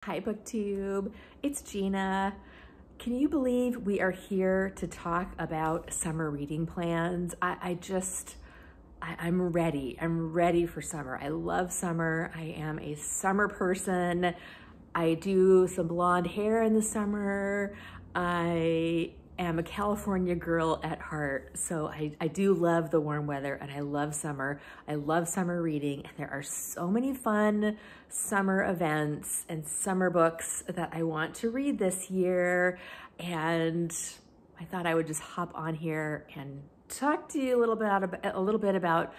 Hi BookTube, it's Gina. Can you believe we are here to talk about summer reading plans? I'm ready. I'm ready for summer. I love summer. I am a summer person. I do some blonde hair in the summer. I am a California girl at heart, so I do love the warm weather and I love summer. I love summer reading, and there are so many fun summer events and summer books that I want to read this year, and I thought I would just hop on here and talk to you a little bit about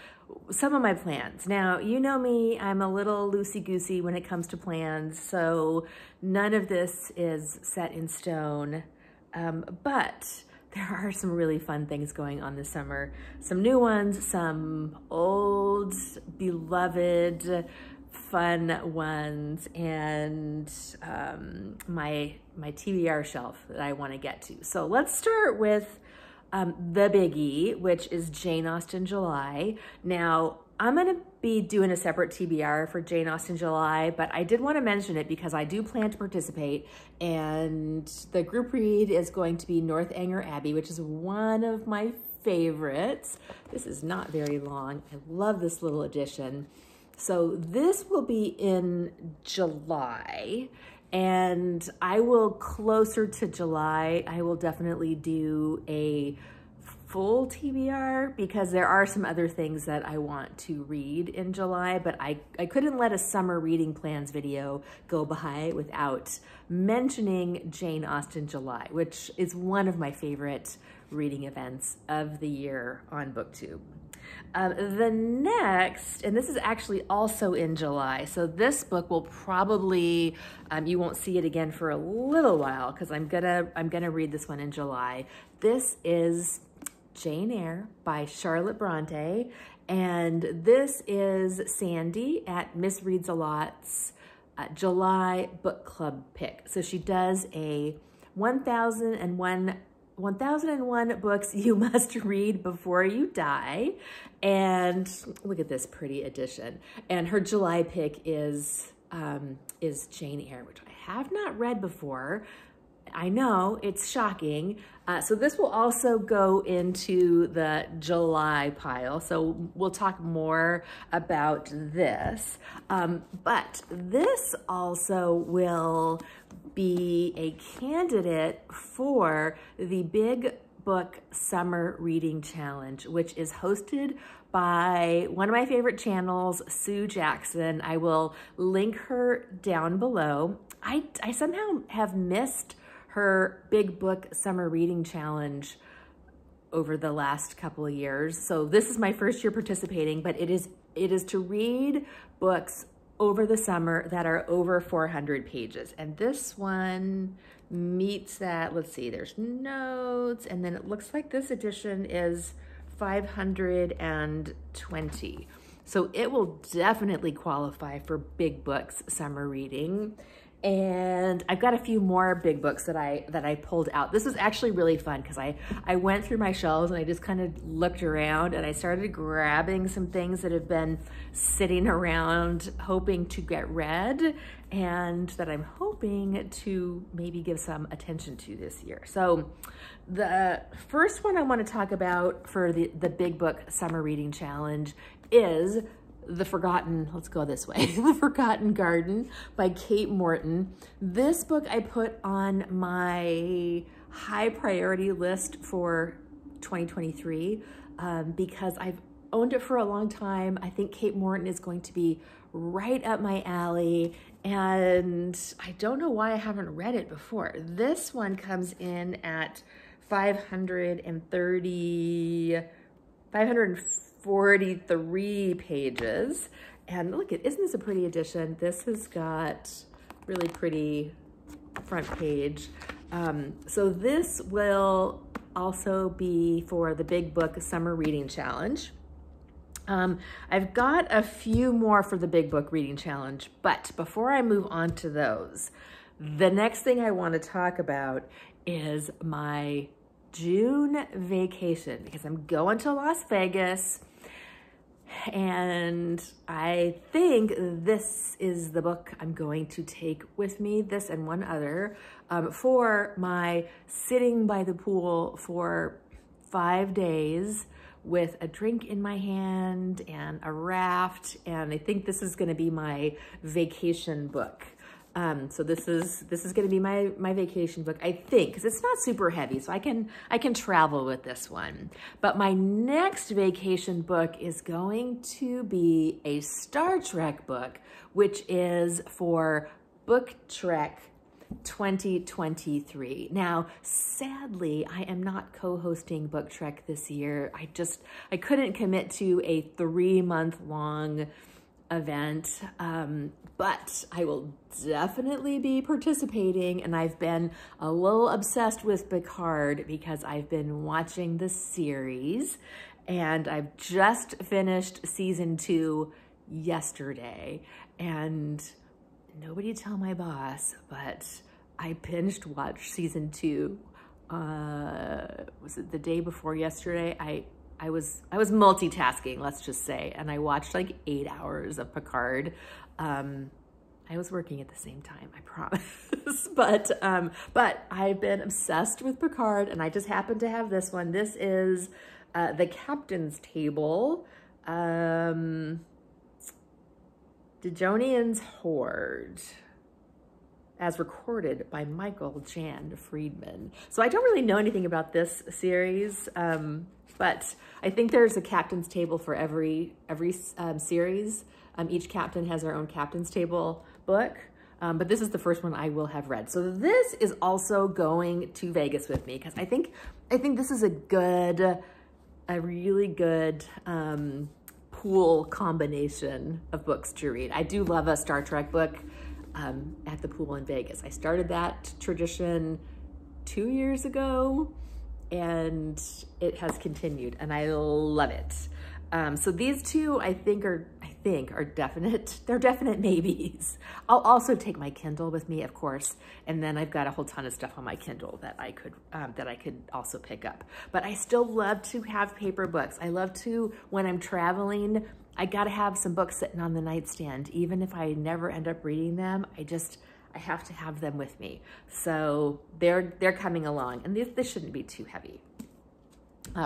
some of my plans. Now, you know me, I'm a little loosey-goosey when it comes to plans, so none of this is set in stone. But there are some really fun things going on this summer. Some new ones, some old, beloved, fun ones, and my TBR shelf that I want to get to. So let's start with the biggie, which is Jane Austen July. Now, I'm going to be doing a separate TBR for Jane Austen July, but I did want to mention it because I do plan to participate, and the group read is going to be Northanger Abbey, which is one of my favorites. This is not very long. I love this little edition. So this will be in July, and I will, closer to July, I will definitely do a full TBR because there are some other things that I want to read in July, but I couldn't let a summer reading plans video go by without mentioning Jane Austen July, which is one of my favorite reading events of the year on BookTube. The next, and this is actually also in July, so this book will probably, you won't see it again for a little while because I'm gonna read this one in July. This is Jane Eyre by Charlotte Bronte, and this is Sandy at Miss Reads a Lot's July book club pick. So she does a 1001 books you must read before you die, and look at this pretty edition. And her July pick is Jane Eyre, which I have not read before. I know, it's shocking. So this will also go into the July pile. So we'll talk more about this. But this also will be a candidate for the Big Book Summer Reading Challenge, which is hosted by one of my favorite channels, Sue Jackson. I will link her down below. I somehow have missed her Big Book Summer Reading Challenge over the last couple of years. So this is my first year participating, but it is to read books over the summer that are over 400 pages. And this one meets that. Let's see, there's notes, and then it looks like this edition is 520. So it will definitely qualify for Big Books Summer Reading. And I've got a few more big books that I pulled out. This was actually really fun because I went through my shelves and I just kind of looked around and I started grabbing some things that have been sitting around hoping to get read and that I'm hoping to maybe give some attention to this year. So the first one I want to talk about for the Big Book Summer Reading Challenge is The Forgotten Garden by Kate Morton. This book I put on my high priority list for 2023 because I've owned it for a long time. I think Kate Morton is going to be right up my alley, and I don't know why I haven't read it before. This one comes in at 543 pages. And look at, isn't this a pretty edition? This has got really pretty front page. So this will also be for the Big Book Summer Reading Challenge. I've got a few more for the Big Book Reading Challenge, but before I move on to those, the next thing I want to talk about is my June vacation because I'm going to Las Vegas. And I think this is the book I'm going to take with me, this and one other, for my sitting by the pool for 5 days with a drink in my hand and a raft. And I think this is gonna be my vacation book. So this is going to be my vacation book, I think, because it's not super heavy, so I can travel with this one. But my next vacation book is going to be a Star Trek book, which is for Book Trek 2023. Now, sadly, I am not co-hosting Book Trek this year. I couldn't commit to a 3-month-long event, but I will definitely be participating, and I've been a little obsessed with Picard because I've been watching the series, and I've just finished season 2 yesterday, and nobody tell my boss, but I binged watched season 2, was it the day before yesterday? I was multitasking, let's just say, and I watched like 8 hours of Picard. I was working at the same time, I promise. But I've been obsessed with Picard, and I just happened to have this one. This is The Captain's Table, Dejonian's Hoard, as recorded by Michael Jan Friedman. So I don't really know anything about this series, but I think there's a captain's table for every series. Each captain has their own captain's table book, but this is the first one I will have read. So this is also going to Vegas with me because I think this is a really good pool combination of books to read. I do love a Star Trek book at the pool in Vegas. I started that tradition 2 years ago, and it has continued, and I love it. So these two, I think are definite. They're definite maybes. I'll also take my Kindle with me, of course, and then I've got a whole ton of stuff on my Kindle that I could also pick up. But I still love to have paper books. I love to, when I'm traveling, I gotta have some books sitting on the nightstand, even if I never end up reading them. I have to have them with me. So they're coming along, and this shouldn't be too heavy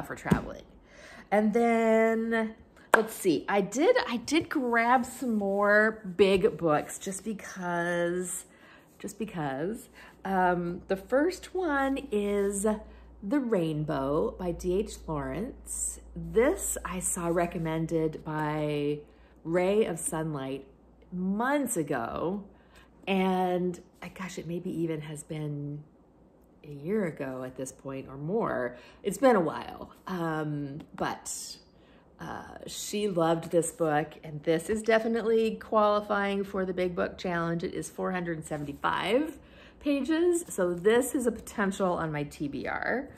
for traveling. And then let's see, I did grab some more big books just because. The first one is The Rainbow by D.H. Lawrence. This I saw recommended by Ray of Sunlight months ago, and gosh, it maybe even has been a year ago at this point or more. It's been a while, but she loved this book, and this is definitely qualifying for the Big Book Challenge. It is 475 pages, so this is a potential on my TBR.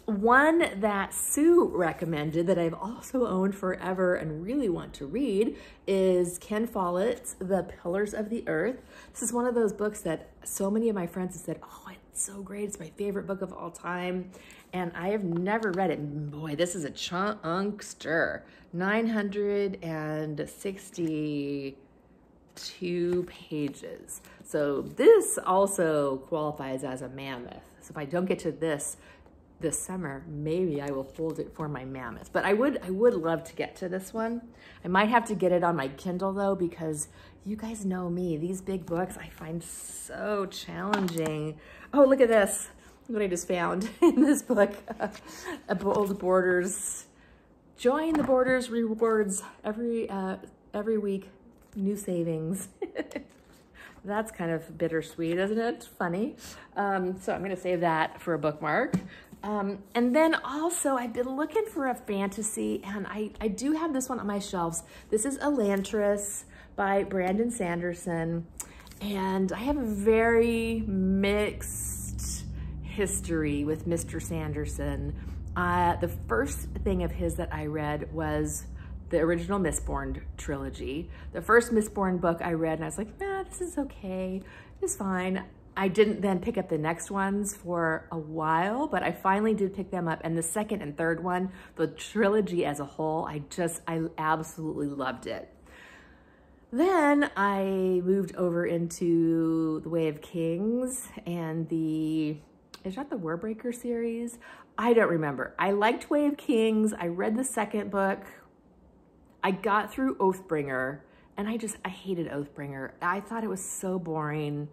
One that Sue recommended that I've also owned forever and really want to read is Ken Follett's The Pillars of the Earth. This is one of those books that so many of my friends have said, oh, it's so great, it's my favorite book of all time, and I have never read it. Boy, this is a chunkster. 962 pages. So this also qualifies as a mammoth. So if I don't get to this summer, maybe I will hold it for my mammoth. But I would love to get to this one. I might have to get it on my Kindle though, because you guys know me. These big books I find so challenging. Oh, look at this. Look what I just found in this book. A Bold Borders. Join the Borders rewards every week. New savings. That's kind of bittersweet, isn't it? Funny. So I'm gonna save that for a bookmark. And then also I've been looking for a fantasy, and I do have this one on my shelves. This is Elantris by Brandon Sanderson, and I have a very mixed history with Mr. Sanderson. The first thing of his that I read was the original Mistborn trilogy. The first Mistborn book I read, and I was like, nah, this is okay, it's fine. I didn't then pick up the next ones for a while, but I finally did pick them up. And the second and third one, the trilogy as a whole, I absolutely loved it. Then I moved over into The Way of Kings and is that the Warbreaker series? I don't remember. I liked Way of Kings. I read the second book. I got through Oathbringer, and I hated Oathbringer. I thought it was so boring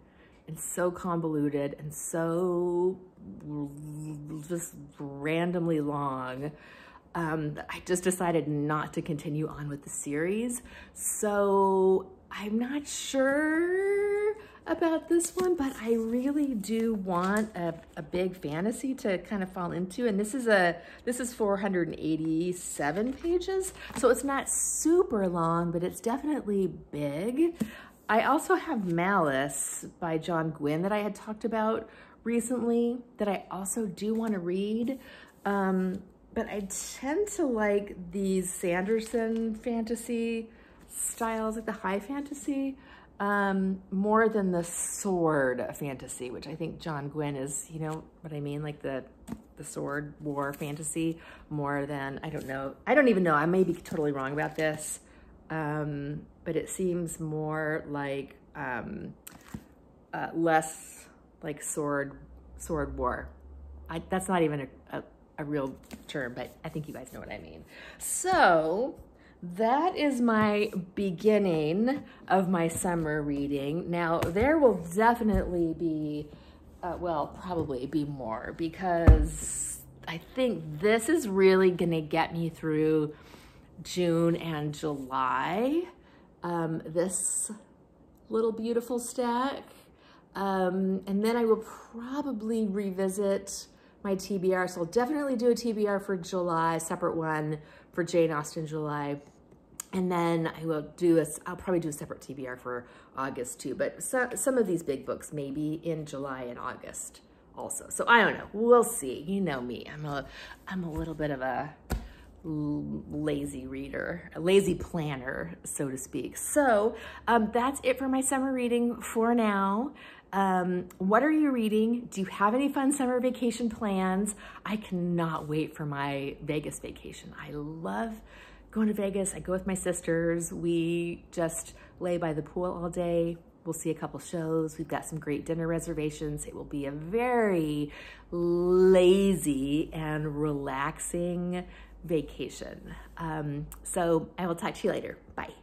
and so convoluted and so just randomly long. I just decided not to continue on with the series. So I'm not sure about this one, but I really do want a big fantasy to kind of fall into. And this is 487 pages. So it's not super long, but it's definitely big. I also have Malice by John Gwynne that I had talked about recently that I also do want to read. But I tend to like these Sanderson fantasy styles, like the high fantasy, more than the sword fantasy, which I think John Gwynne is, you know what I mean? Like the sword war fantasy more than, I don't know. I don't even know. I may be totally wrong about this. But it seems more like, less like sword war. That's not even a real term, but I think you guys know what I mean. So that is my beginning of my summer reading. Now there will definitely be, well, probably be more, because I think this is really gonna get me through June and July. This little beautiful stack. And then I will probably revisit my TBR. So I'll definitely do a TBR for July, separate one for Jane Austen July. And then I will do I'll probably do a separate TBR for August too. But some of these big books maybe in July and August also. So I don't know, we'll see. You know me, I'm a little bit of a lazy reader, a lazy planner, so to speak. So that's it for my summer reading for now. What are you reading? Do you have any fun summer vacation plans? I cannot wait for my Vegas vacation. I love going to Vegas. I go with my sisters. We just lay by the pool all day. We'll see a couple shows. We've got some great dinner reservations. It will be a very lazy and relaxing vacation. So I will talk to you later. Bye.